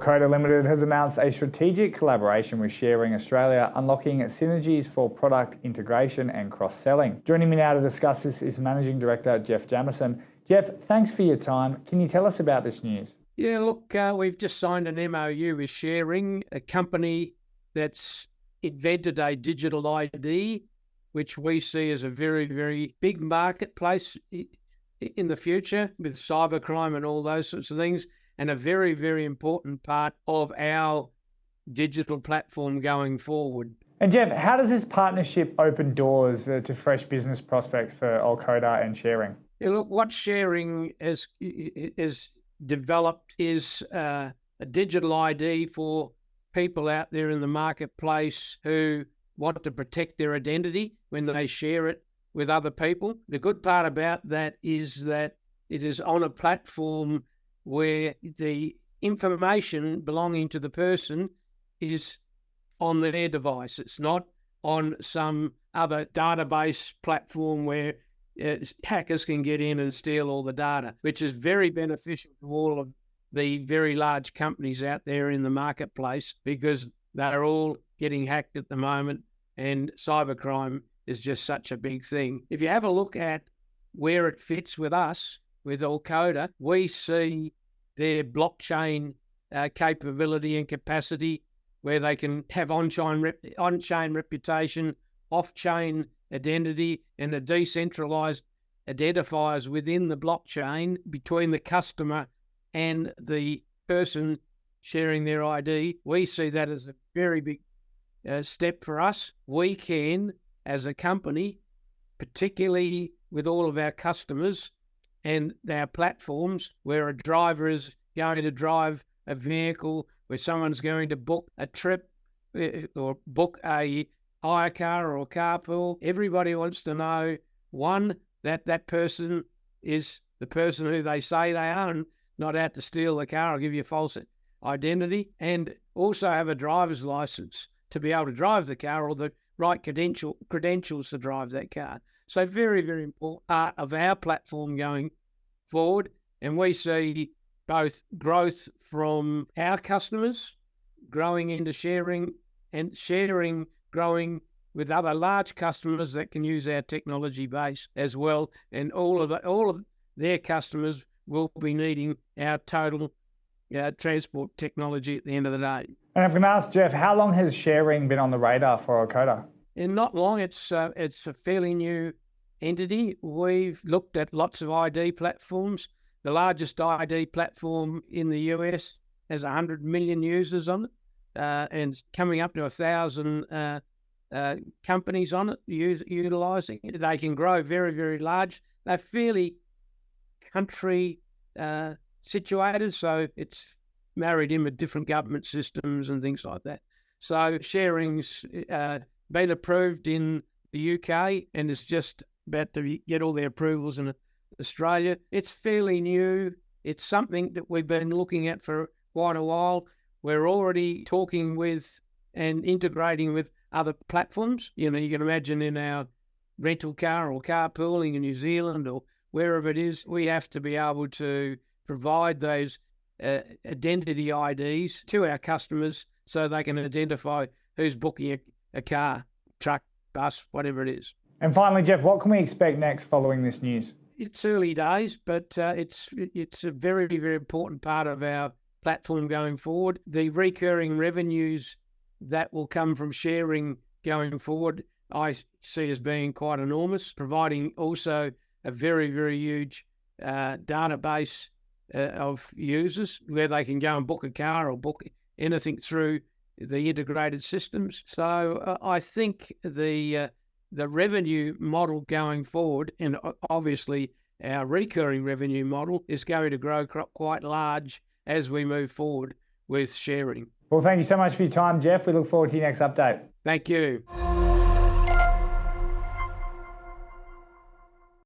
Orcoda Limited has announced a strategic collaboration with ShareRing Australia, unlocking synergies for product integration and cross-selling. Joining me now to discuss this is Managing Director Jeff Jamieson. Jeff, thanks for your time. Can you tell us about this news? Yeah, look, we've just signed an MOU with ShareRing, a company that's invented a digital ID, which we see as a very, very big marketplace in the future with cybercrime and all those sorts of things, and a very, very important part of our digital platform going forward. And Jeff, how does this partnership open doors to fresh business prospects for Orcoda and ShareRing? Yeah, look, what ShareRing is developed is a digital ID for people out there in the marketplace who want to protect their identity when they share it with other people. The good part about that is that it is on a platform where the information belonging to the person is on their device. It's not on some other database platform where hackers can get in and steal all the data, which is very beneficial to all of the very large companies out there in the marketplace, because they're all getting hacked at the moment, and cybercrime is just such a big thing. If you have a look at where it fits with us, with Orcoda, we see their blockchain capability and capacity, where they can have on-chain reputation, off-chain identity, and the decentralized identifiers within the blockchain between the customer and the person sharing their ID. We see that as a very big step for us. We can, as a company, particularly with all of our customers and our platforms, where a driver is going to drive a vehicle, where someone's going to book a trip or book a hire car or carpool, everybody wants to know, one, that person is the person who they say they are and not out to steal the car or give you a false identity, and also have a driver's license to be able to drive the car, or the right credentials to drive that car. So very, very important part of our platform going forward. And we see both growth from our customers growing into ShareRing, and ShareRing growing with other large customers that can use our technology base as well. And all of their customers will be needing our total transport technology at the end of the day. And I'm going to ask Jeff, how long has ShareRing been on the radar for Orcoda? And not long. It's a fairly new entity. We've looked at lots of ID platforms. The largest ID platform in the US has 100 million users on it, and coming up to 1,000 companies on it utilising it. They can grow very, very large. They're fairly country situated, so it's married in with different government systems and things like that. So ShareRing's been approved in the UK and is just about to get all the approvals in Australia. It's fairly new. It's something that we've been looking at for quite a while. We're already talking with and integrating with other platforms. You know, you can imagine in our rental car or carpooling in New Zealand or wherever it is, we have to be able to provide those identity IDs to our customers so they can identify who's booking a car, truck, bus, whatever it is. And finally, Jeff, what can we expect next following this news? It's early days, but it's a very, very important part of our platform going forward. The recurring revenues that will come from ShareRing going forward, I see as being quite enormous, providing also a very, very huge database of users where they can go and book a car or book anything through the integrated systems. So I think the revenue model going forward, and obviously our recurring revenue model, is going to grow quite large as we move forward with ShareRing. Well, thank you so much for your time, Jeff. We look forward to your next update. Thank you.